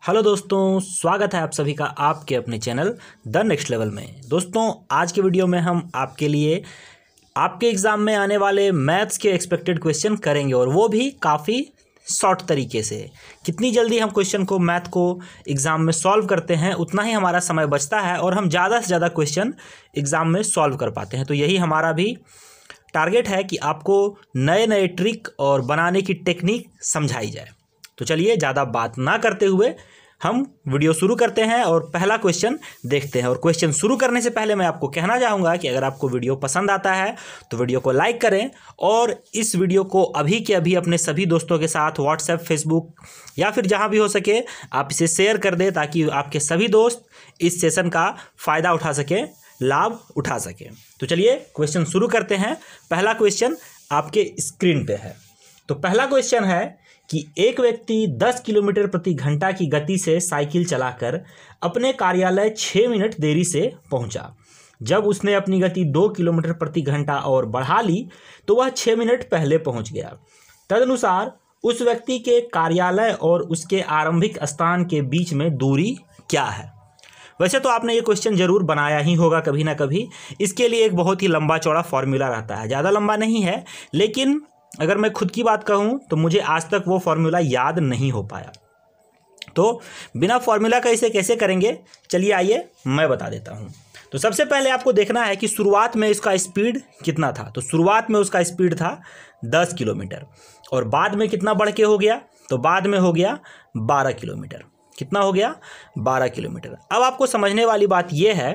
Hello दोस्तों, स्वागत है आप सभी का आपके अपने चैनल द नेक्स्ट लेवल में। दोस्तों, आज के वीडियो में हम आपके लिए आपके एग्ज़ाम में आने वाले मैथ्स के एक्सपेक्टेड क्वेश्चन करेंगे और वो भी काफ़ी शॉर्ट तरीके से। कितनी जल्दी हम क्वेश्चन को मैथ को एग्ज़ाम में सॉल्व करते हैं उतना ही हमारा समय बचता है और हम ज़्यादा से ज़्यादा क्वेश्चन एग्ज़ाम में सॉल्व कर पाते हैं। तो यही हमारा भी टारगेट है कि आपको नए नए ट्रिक और बनाने की टेक्निक समझाई जाए। तो चलिए ज़्यादा बात ना करते हुए हम वीडियो शुरू करते हैं और पहला क्वेश्चन देखते हैं। और क्वेश्चन शुरू करने से पहले मैं आपको कहना चाहूँगा कि अगर आपको वीडियो पसंद आता है तो वीडियो को लाइक करें और इस वीडियो को अभी के अभी अपने सभी दोस्तों के साथ व्हाट्सएप, फेसबुक या फिर जहाँ भी हो सके आप इसे शेयर कर दें ताकि आपके सभी दोस्त इस सेशन का फ़ायदा उठा सकें, लाभ उठा सकें। तो चलिए क्वेश्चन शुरू करते हैं। पहला क्वेश्चन आपके स्क्रीन पे है। तो पहला क्वेश्चन है कि एक व्यक्ति 10 किलोमीटर प्रति घंटा की गति से साइकिल चलाकर अपने कार्यालय 6 मिनट देरी से पहुंचा। जब उसने अपनी गति 2 किलोमीटर प्रति घंटा और बढ़ा ली तो वह 6 मिनट पहले पहुंच गया। तदनुसार उस व्यक्ति के कार्यालय और उसके आरंभिक स्थान के बीच में दूरी क्या है? वैसे तो आपने ये क्वेश्चन जरूर बनाया ही होगा कभी ना कभी। इसके लिए एक बहुत ही लंबा चौड़ा फॉर्मूला रहता है, ज़्यादा लंबा नहीं है, लेकिन अगर मैं खुद की बात कहूँ तो मुझे आज तक वो फॉर्मूला याद नहीं हो पाया। तो बिना फॉर्मूला का इसे कैसे करेंगे, चलिए आइए मैं बता देता हूँ। तो सबसे पहले आपको देखना है कि शुरुआत में इसका स्पीड कितना था। तो शुरुआत में उसका स्पीड था 10 किलोमीटर और बाद में कितना बढ़ के हो गया, तो बाद में हो गया 12 किलोमीटर। कितना हो गया? 12 किलोमीटर। अब आपको समझने वाली बात यह है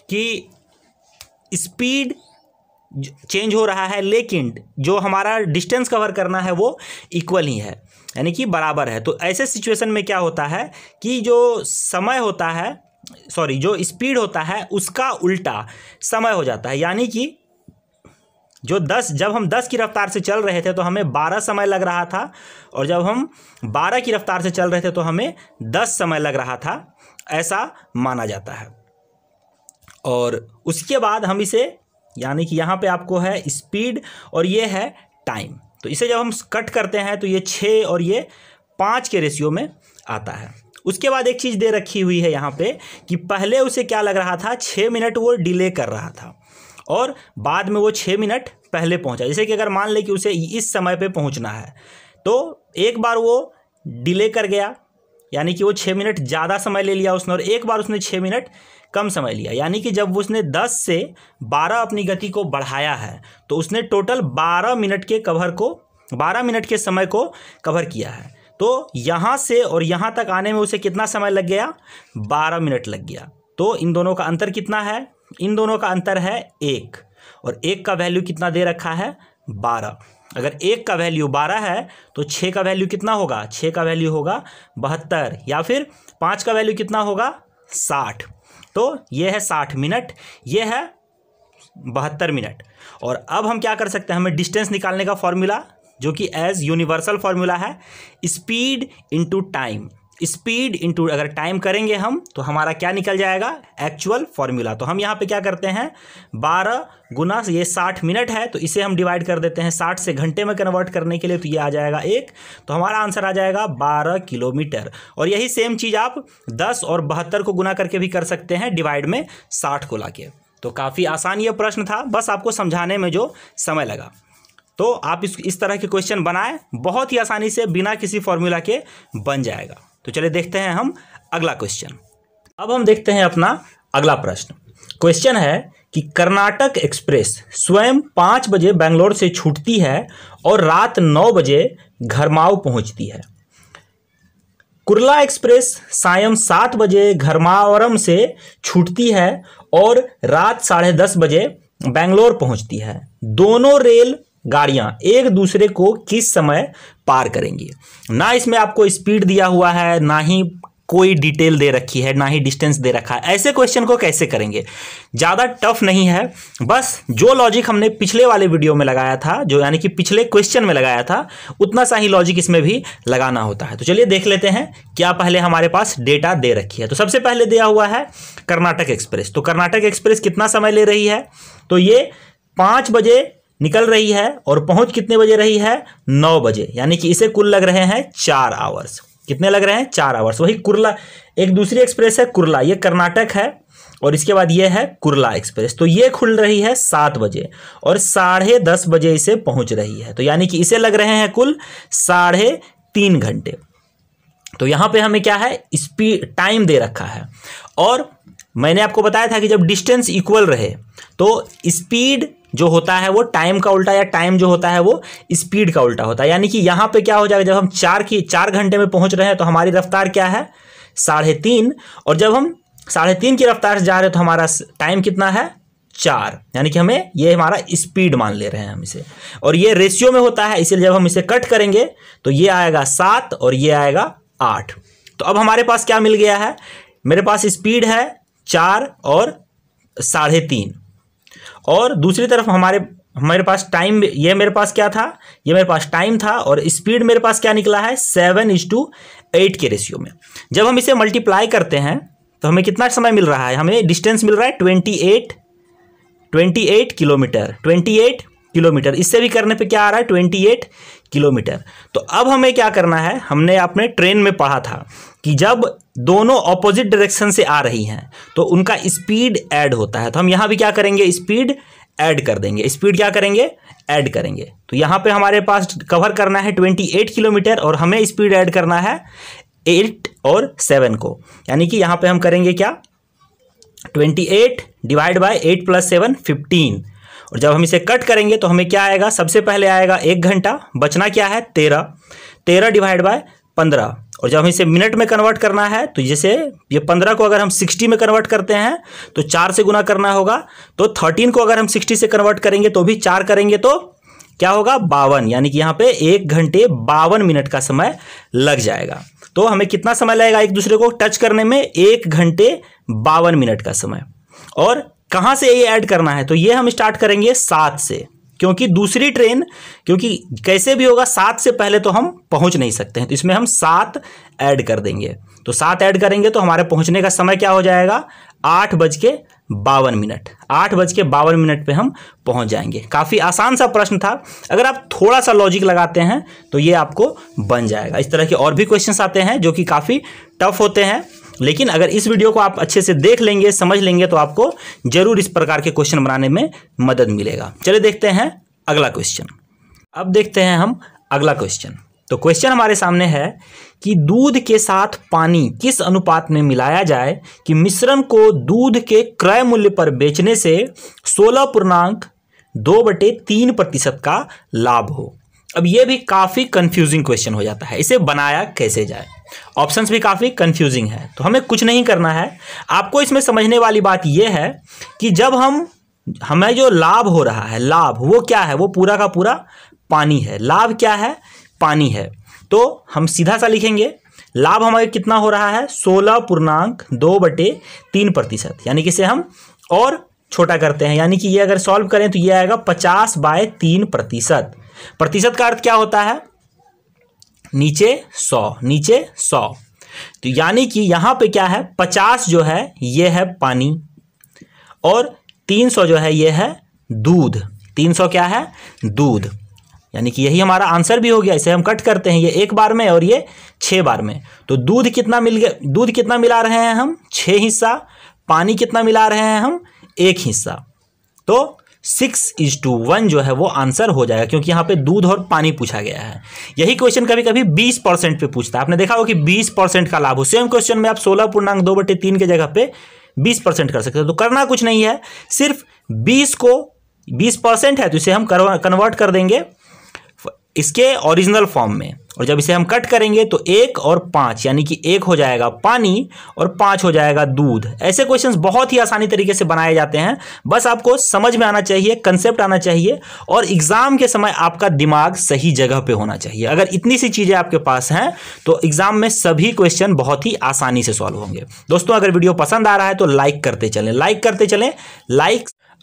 कि स्पीड चेंज हो रहा है लेकिन जो हमारा डिस्टेंस कवर करना है वो इक्वल ही है, यानी कि बराबर है। तो ऐसे सिचुएशन में क्या होता है कि जो समय होता है, जो स्पीड होता है उसका उल्टा समय हो जाता है। यानी कि जब हम 10 की रफ्तार से चल रहे थे तो हमें 12 समय लग रहा था और जब हम 12 की रफ्तार से चल रहे थे तो हमें 10 समय लग रहा था, ऐसा माना जाता है। और उसके बाद हम इसे, यानी कि यहाँ पे आपको है स्पीड और ये है टाइम, तो इसे जब हम कट करते हैं तो ये 6 और ये 5 के रेशियो में आता है। उसके बाद एक चीज़ दे रखी हुई है यहाँ पे कि पहले उसे क्या लग रहा था, 6 मिनट वो डिले कर रहा था और बाद में वो 6 मिनट पहले पहुँचा। जैसे कि अगर मान ले कि उसे इस समय पे पहुँचना है तो एक बार वो डिले कर गया, यानी कि वो 6 मिनट ज़्यादा समय ले लिया उसने, और एक बार उसने 6 मिनट कम समय लिया। यानी कि जब उसने 10 से 12 अपनी गति को बढ़ाया है तो उसने टोटल 12 मिनट के समय को कवर किया है। तो यहाँ से और यहाँ तक आने में उसे कितना समय लग गया? 12 मिनट लग गया। तो इन दोनों का अंतर कितना है? इन दोनों का अंतर है 1, और 1 का वैल्यू कितना दे रखा है? 12। अगर 1 का वैल्यू 12 है तो 6 का वैल्यू कितना होगा? 6 का वैल्यू होगा 72, या फिर 5 का वैल्यू कितना होगा? 60। तो ये है 60 मिनट, ये है 72 मिनट। और अब हम क्या कर सकते हैं, हमें डिस्टेंस निकालने का फॉर्मूला जो कि एज यूनिवर्सल फॉर्मूला है, speed into time. Speed into अगर टाइम करेंगे हम तो हमारा क्या निकल जाएगा? Actual formula. तो हम यहाँ पे क्या करते हैं, 12 गुना ये 60 मिनट है तो इसे हम डिवाइड कर देते हैं 60 से घंटे में कन्वर्ट करने के लिए, तो ये आ जाएगा 1। तो हमारा आंसर आ जाएगा 12 किलोमीटर। और यही सेम चीज़ आप 10 और 72 को गुना करके भी कर सकते हैं, डिवाइड में 60 को लाके। तो काफ़ी आसान ये प्रश्न था, बस आपको समझाने में जो समय लगा। तो आप इस तरह के क्वेश्चन बनाएं, बहुत ही आसानी से बिना किसी फॉर्मूला के बन जाएगा। तो चलिए देखते हैं हम अगला क्वेश्चन। अब हम देखते हैं अपना अगला प्रश्न। क्वेश्चन है कि कर्नाटक एक्सप्रेस स्वयं 5 बजे बेंगलोर से छूटती है और रात 9 बजे घरमाव पहुंचती है। कुर्ला एक्सप्रेस सायं 7 बजे घरमावरम से छूटती है और रात 10:30 बजे बेंगलोर पहुंचती है। दोनों रेल गाड़ियां एक दूसरे को किस समय पार करेंगी? ना इसमें आपको स्पीड दिया हुआ है, ना ही कोई डिटेल दे रखी है, ना ही डिस्टेंस दे रखा है। ऐसे क्वेश्चन को कैसे करेंगे? ज़्यादा टफ नहीं है, बस जो लॉजिक हमने पिछले वाले वीडियो में लगाया था, जो यानी कि पिछले क्वेश्चन में लगाया था, उतना सा ही लॉजिक इसमें भी लगाना होता है। तो चलिए देख लेते हैं क्या पहले हमारे पास डेटा दे रखी है। तो सबसे पहले दिया हुआ है कर्नाटक एक्सप्रेस। तो कर्नाटक एक्सप्रेस कितना समय ले रही है? तो ये 5 बजे निकल रही है और पहुंच कितने बजे रही है? 9 बजे, यानी कि इसे कुल लग रहे हैं 4 आवर्स। कितने लग रहे हैं 4 आवर्स। वही कुर्ला, एक दूसरी एक्सप्रेस है कुर्ला, ये कर्नाटक है और इसके बाद ये है कुर्ला एक्सप्रेस। तो ये खुल रही है 7 बजे और 10:30 बजे इसे पहुंच रही है, तो यानी कि इसे लग रहे हैं कुल 3.5 घंटे। तो यहां पे हमें क्या है, स्पीड टाइम दे रखा है और मैंने आपको बताया था कि जब डिस्टेंस इक्वल रहे तो स्पीड जो होता है वो टाइम का उल्टा, या टाइम जो होता है वो स्पीड का उल्टा होता है। यानी कि यहां पे क्या हो जाएगा, जब हम 4 घंटे में पहुंच रहे हैं तो हमारी रफ्तार क्या है 3.5, और जब हम 3.5 की रफ्तार से जा रहे हैं तो हमारा टाइम कितना है 4, यानी कि हमें ये हमारा स्पीड मान ले रहे हैं हम इसे, और ये रेशियो में होता है, इसलिए जब हम इसे कट करेंगे तो ये आएगा 7 और ये आएगा 8। तो अब हमारे पास क्या मिल गया है, मेरे पास स्पीड है 4 और 3.5, और दूसरी तरफ हमारे पास टाइम, ये मेरे पास क्या था, ये मेरे पास टाइम था, और स्पीड मेरे पास क्या निकला है 7:8 के रेशियो में। जब हम इसे मल्टीप्लाई करते हैं तो हमें कितना समय मिल रहा है, हमें डिस्टेंस मिल रहा है 28 किलोमीटर, 28 किलोमीटर। इससे भी करने पे क्या आ रहा है 28 किलोमीटर। तो अब हमें क्या करना है, हमने अपने ट्रेन में पढ़ा था कि जब दोनों ऑपोजिट डायरेक्शन से आ रही हैं तो उनका स्पीड ऐड होता है। तो हम यहाँ भी क्या करेंगे, स्पीड ऐड कर देंगे। स्पीड क्या करेंगे, ऐड करेंगे। तो यहाँ पे हमारे पास कवर करना है 28 किलोमीटर और हमें स्पीड ऐड करना है 8 और 7 को, यानी कि यहाँ पे हम करेंगे क्या 28 डिवाइड बाय 8 + 7 15, और जब हम इसे कट करेंगे तो हमें क्या आएगा, सबसे पहले आएगा 1 घंटा, बचना क्या है 13 डिवाइड बाय 15, और जब हम इसे मिनट में कन्वर्ट करना है तो जैसे ये 15 को अगर हम 60 में कन्वर्ट करते हैं तो 4 से गुना करना होगा, तो 13 को अगर हम 60 से कन्वर्ट करेंगे तो भी 4 करेंगे तो क्या होगा 52, यानी कि यहाँ पे 1 घंटे 52 मिनट का समय लग जाएगा। तो हमें कितना समय लगेगा एक दूसरे को टच करने में, 1 घंटे 52 मिनट का समय। और कहाँ से ये ऐड करना है, तो ये हम स्टार्ट करेंगे 7 से, क्योंकि दूसरी ट्रेन, क्योंकि कैसे भी होगा 7 से पहले तो हम पहुंच नहीं सकते हैं, तो इसमें हम 7 ऐड कर देंगे। तो 7 ऐड करेंगे तो हमारे पहुंचने का समय क्या हो जाएगा 8:52 मिनट। 8:52 मिनट पे हम पहुंच जाएंगे। काफ़ी आसान सा प्रश्न था, अगर आप थोड़ा सा लॉजिक लगाते हैं तो ये आपको बन जाएगा। इस तरह के और भी क्वेश्चंस आते हैं जो कि काफ़ी टफ होते हैं, लेकिन अगर इस वीडियो को आप अच्छे से देख लेंगे, समझ लेंगे, तो आपको जरूर इस प्रकार के क्वेश्चन बनाने में मदद मिलेगा। चलिए देखते हैं अगला क्वेश्चन। अब देखते हैं हम अगला क्वेश्चन। तो क्वेश्चन हमारे सामने है कि दूध के साथ पानी किस अनुपात में मिलाया जाए कि मिश्रण को दूध के क्रय मूल्य पर बेचने से 16.2/3% का लाभ हो। अब ये भी काफ़ी कंफ्यूजिंग क्वेश्चन हो जाता है, इसे बनाया कैसे जाए। ऑप्शंस भी काफ़ी कंफ्यूजिंग है, तो हमें कुछ नहीं करना है। आपको इसमें समझने वाली बात यह है कि जब हमें जो लाभ हो रहा है, लाभ वो क्या है, वो पूरा का पूरा पानी है। लाभ क्या है, पानी है। तो हम सीधा सा लिखेंगे, लाभ हमारे कितना हो रहा है 16.2/3%, यानी कि इसे हम और छोटा करते हैं, यानी कि ये अगर सॉल्व करें तो ये आएगा 50/3%। प्रतिशत का अर्थ क्या होता है, नीचे 100। तो यानी कि यहां पे क्या है 50 जो है ये है पानी और 300 जो है ये है दूध। 300 क्या है, दूध, यानी कि यही हमारा आंसर भी हो गया। इसे हम कट करते हैं, ये 1 बार में और ये 6 बार में। तो दूध कितना मिल गया, दूध कितना मिला रहे हैं हम 6 हिस्सा, पानी कितना मिला रहे हैं हम 1 हिस्सा। तो 6:1 जो है वो आंसर हो जाएगा, क्योंकि यहाँ पे दूध और पानी पूछा गया है। यही क्वेश्चन कभी कभी 20% पे पूछता है। आपने देखा हो कि 20% का लाभ हो, सेम क्वेश्चन में आप 16.2/3 के जगह पे 20% कर सकते हो। तो करना कुछ नहीं है, सिर्फ 20% है तो इसे हम कन्वर्ट कर देंगे इसके ओरिजिनल फॉर्म में, और जब इसे हम कट करेंगे तो 1 और 5, यानी कि 1 हो जाएगा पानी और 5 हो जाएगा दूध। ऐसे क्वेश्चंस बहुत ही आसानी तरीके से बनाए जाते हैं, बस आपको समझ में आना चाहिए, कंसेप्ट आना चाहिए, और एग्जाम के समय आपका दिमाग सही जगह पे होना चाहिए। अगर इतनी सी चीजें आपके पास हैं तो एग्जाम में सभी क्वेश्चन बहुत ही आसानी से सॉल्व होंगे। दोस्तों, अगर वीडियो पसंद आ रहा है तो लाइक करते चलें।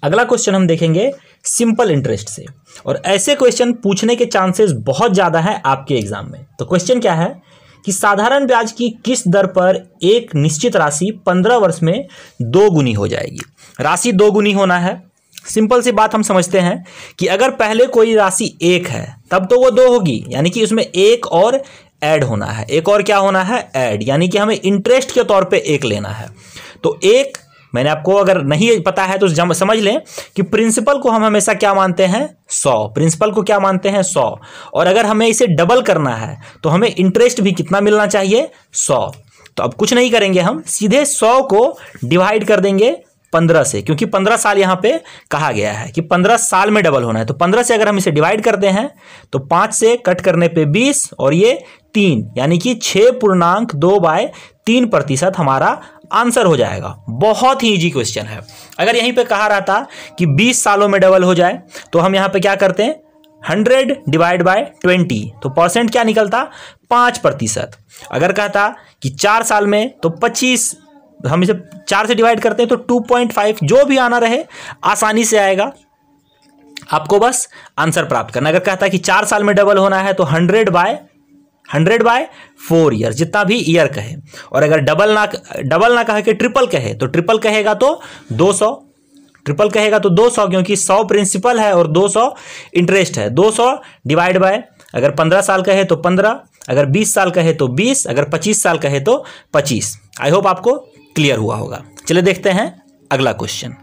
अगला क्वेश्चन हम देखेंगे सिंपल इंटरेस्ट से, और ऐसे क्वेश्चन पूछने के चांसेस बहुत ज़्यादा है आपके एग्जाम में। तो क्वेश्चन क्या है कि साधारण ब्याज की किस दर पर एक निश्चित राशि 15 वर्ष में 2 गुनी हो जाएगी। राशि 2 गुनी होना है। सिंपल सी बात हम समझते हैं कि अगर पहले कोई राशि 1 है तब तो वो 2 होगी, यानी कि उसमें 1 और ऐड होना है, एक और क्या होना है, ऐड, यानी कि हमें इंटरेस्ट के तौर पे एक लेना है। तो एक, मैंने आपको अगर नहीं पता है तो समझ लें कि प्रिंसिपल को हम हमेशा क्या मानते हैं, 100, प्रिंसिपल को क्या मानते हैं, 100। और अगर हमें इसे डबल करना है तो हमें इंटरेस्ट भी कितना मिलना चाहिए, 100। तो अब कुछ नहीं करेंगे, हम सीधे 100 को डिवाइड कर देंगे 15 से, क्योंकि 15 साल यहाँ पे कहा गया है कि 15 साल में डबल होना है। तो 15 से अगर हम इसे डिवाइड करते हैं तो 5 से कट करने पे 20 और ये 3, यानी कि 6.2/3% हमारा आंसर हो जाएगा। बहुत ही इजी क्वेश्चन है। अगर यहीं पे कहा रहता कि 20 सालों में डबल हो जाए तो हम यहाँ पे क्या करते हैं, 100 डिवाइड बाय 20, तो परसेंट क्या निकलता, 5%। अगर कहता कि 4 साल में तो 25, हम इसे 4 से डिवाइड करते हैं तो 2.5, जो भी आना रहे आसानी से आएगा, आपको बस आंसर प्राप्त करना। अगर कहता कि 4 साल में डबल होना है तो 100 बाय 4 ईयर, जितना भी ईयर कहे। और अगर डबल ना कहे कि ट्रिपल कहे तो ट्रिपल कहेगा तो 200, ट्रिपल कहेगा तो 200, क्योंकि 100 प्रिंसिपल है और 200 इंटरेस्ट है। 200 डिवाइड बाय, अगर 15 साल कहे तो 15, अगर 20 साल कहे तो 20, अगर 25 साल कहे तो 25। आई होप आपको क्लियर हुआ होगा। चलिए देखते हैं अगला क्वेश्चन।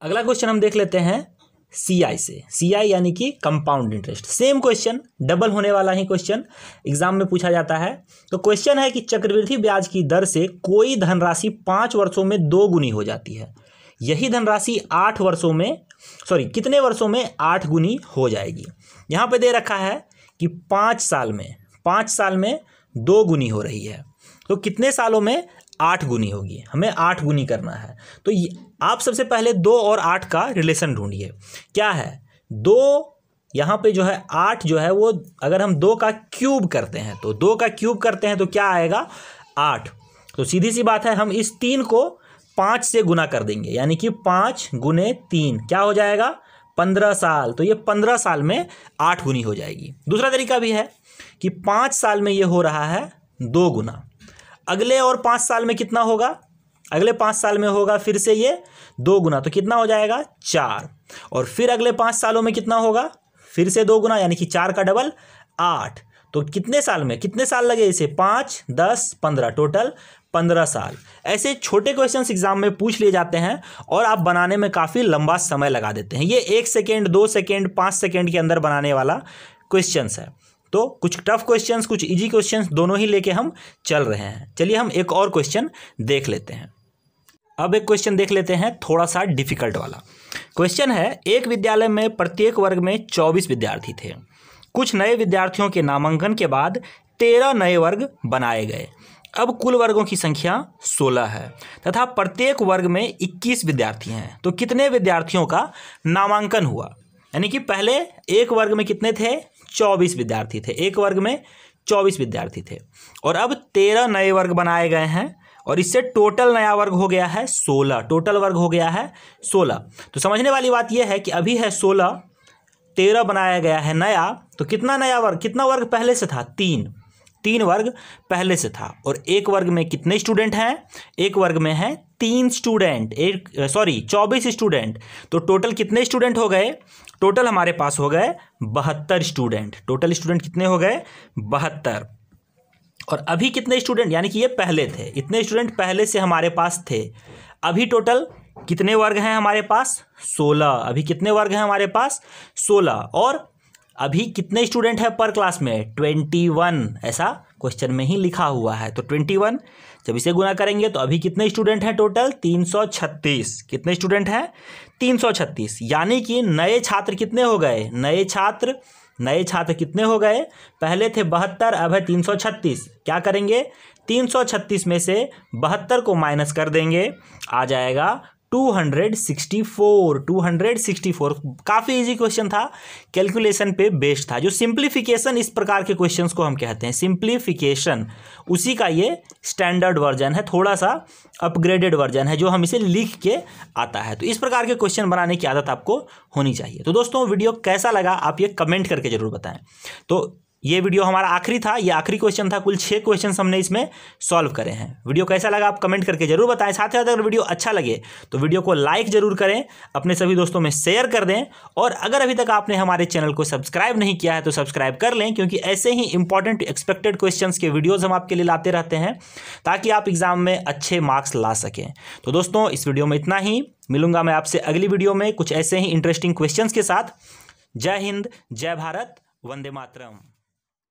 अगला क्वेश्चन हम देख लेते हैं CI से। CI यानी कि compound interest. Same question, double होने वाला ही क्वेश्चन एग्जाम में पूछा जाता है। तो क्वेश्चन है कि चक्रवृद्धि ब्याज की दर से कोई धनराशि 5 वर्षों में 2 गुनी हो जाती है। यही धनराशि 8 वर्षों में, कितने वर्षों में 8 गुनी हो जाएगी। यहाँ पे दे रखा है कि 5 साल में 2 गुनी हो रही है, तो कितने सालों में 8 गुनी होगी। हमें 8 गुनी करना है। तो आप सबसे पहले 2 और 8 का रिलेशन ढूंढिए। क्या है, 2 यहाँ पे जो है 8 जो है वो, अगर हम 2 का क्यूब करते हैं तो 2 का क्यूब करते हैं तो क्या आएगा, 8। तो सीधी सी बात है, हम इस 3 को 5 से गुना कर देंगे, यानी कि 5 गुने 3 क्या हो जाएगा, 15 साल। तो ये 15 साल में 8 गुनी हो जाएगी। दूसरा तरीका भी है कि 5 साल में ये हो रहा है 2 गुना। अगले और 5 साल में कितना होगा, अगले 5 साल में होगा फिर से ये 2 गुना, तो कितना हो जाएगा, 4। और फिर अगले 5 सालों में कितना होगा, फिर से 2 गुना, यानी कि 4 का डबल 8। तो कितने साल में, कितने साल लगे इसे, 5, 10, 15, टोटल 15 साल। ऐसे छोटे क्वेश्चंस एग्जाम में पूछ लिए जाते हैं और आप बनाने में काफ़ी लंबा समय लगा देते हैं। ये 1 सेकेंड, 2 सेकेंड, 5 सेकेंड के अंदर बनाने वाला क्वेश्चंस है। तो कुछ टफ क्वेश्चंस, कुछ इजी क्वेश्चंस, दोनों ही लेके हम चल रहे हैं। चलिए हम एक और क्वेश्चन देख लेते हैं। अब एक क्वेश्चन देख लेते हैं थोड़ा सा डिफिकल्ट वाला। क्वेश्चन है, एक विद्यालय में प्रत्येक वर्ग में 24 विद्यार्थी थे। कुछ नए विद्यार्थियों के नामांकन के बाद 13 नए वर्ग बनाए गए। अब कुल वर्गों की संख्या 16 है तथा प्रत्येक वर्ग में 21 विद्यार्थी हैं। तो कितने विद्यार्थियों का नामांकन हुआ, यानी कि पहले एक वर्ग में कितने थे, 24 विद्यार्थी थे, एक वर्ग में 24 विद्यार्थी थे, और अब 13 नए वर्ग बनाए गए हैं और इससे टोटल नया वर्ग हो गया है 16, टोटल वर्ग हो गया है 16। तो समझने वाली बात यह है कि अभी है 16, 13 बनाया गया है नया, तो कितना नया वर्ग, कितना वर्ग पहले से था, 3 वर्ग पहले से था। और एक वर्ग में कितने स्टूडेंट हैं, एक वर्ग में है 3 स्टूडेंट, 24 स्टूडेंट। तो टोटल कितने स्टूडेंट हो गए, टोटल हमारे पास हो गए 72 स्टूडेंट। टोटल स्टूडेंट कितने हो गए, 72। और अभी कितने स्टूडेंट, यानी कि ये पहले थे, इतने स्टूडेंट पहले से हमारे पास थे। अभी टोटल कितने वर्ग हैं हमारे पास, 16। अभी कितने वर्ग हैं हमारे पास, 16। और अभी कितने स्टूडेंट हैं पर क्लास में, 21। ऐसा क्वेश्चन में ही लिखा हुआ है। तो 21 जब इसे गुना करेंगे तो अभी कितने स्टूडेंट हैं टोटल, 336। कितने स्टूडेंट हैं, 336। यानी कि नए छात्र कितने हो गए, नए छात्र कितने हो गए, पहले थे 72, अब है 336। क्या करेंगे, 336 में से 72 को माइनस कर देंगे, आ जाएगा 264। काफ़ी इजी क्वेश्चन था, कैलकुलेशन पे बेस्ड था। जो सिंप्लीफिकेशन इस प्रकार के क्वेश्चंस को हम कहते हैं सिंप्लीफिकेशन, उसी का ये स्टैंडर्ड वर्जन है, थोड़ा सा अपग्रेडेड वर्जन है जो हम इसे लिख के आता है। तो इस प्रकार के क्वेश्चन बनाने की आदत आपको होनी चाहिए। तो दोस्तों वीडियो कैसा लगा आप ये कमेंट करके जरूर बताएं। तो ये वीडियो हमारा आखिरी था, ये आखिरी क्वेश्चन था। कुल 6 क्वेश्चन हमने इसमें सॉल्व करे हैं। वीडियो कैसा लगा आप कमेंट करके जरूर बताएं। साथ ही साथ अगर वीडियो अच्छा लगे तो वीडियो को लाइक जरूर करें, अपने सभी दोस्तों में शेयर कर दें, और अगर अभी तक आपने हमारे चैनल को सब्सक्राइब नहीं किया है तो सब्सक्राइब कर लें, क्योंकि ऐसे ही इंपॉर्टेंट एक्सपेक्टेड क्वेश्चंस के वीडियोस हम आपके लिए लाते रहते हैं ताकि आप एग्जाम में अच्छे मार्क्स ला सकें। तो दोस्तों इस वीडियो में इतना ही, मिलूंगा मैं आपसे अगली वीडियो में कुछ ऐसे ही इंटरेस्टिंग क्वेश्चंस के साथ। जय हिंद, जय भारत, वंदे मातरम।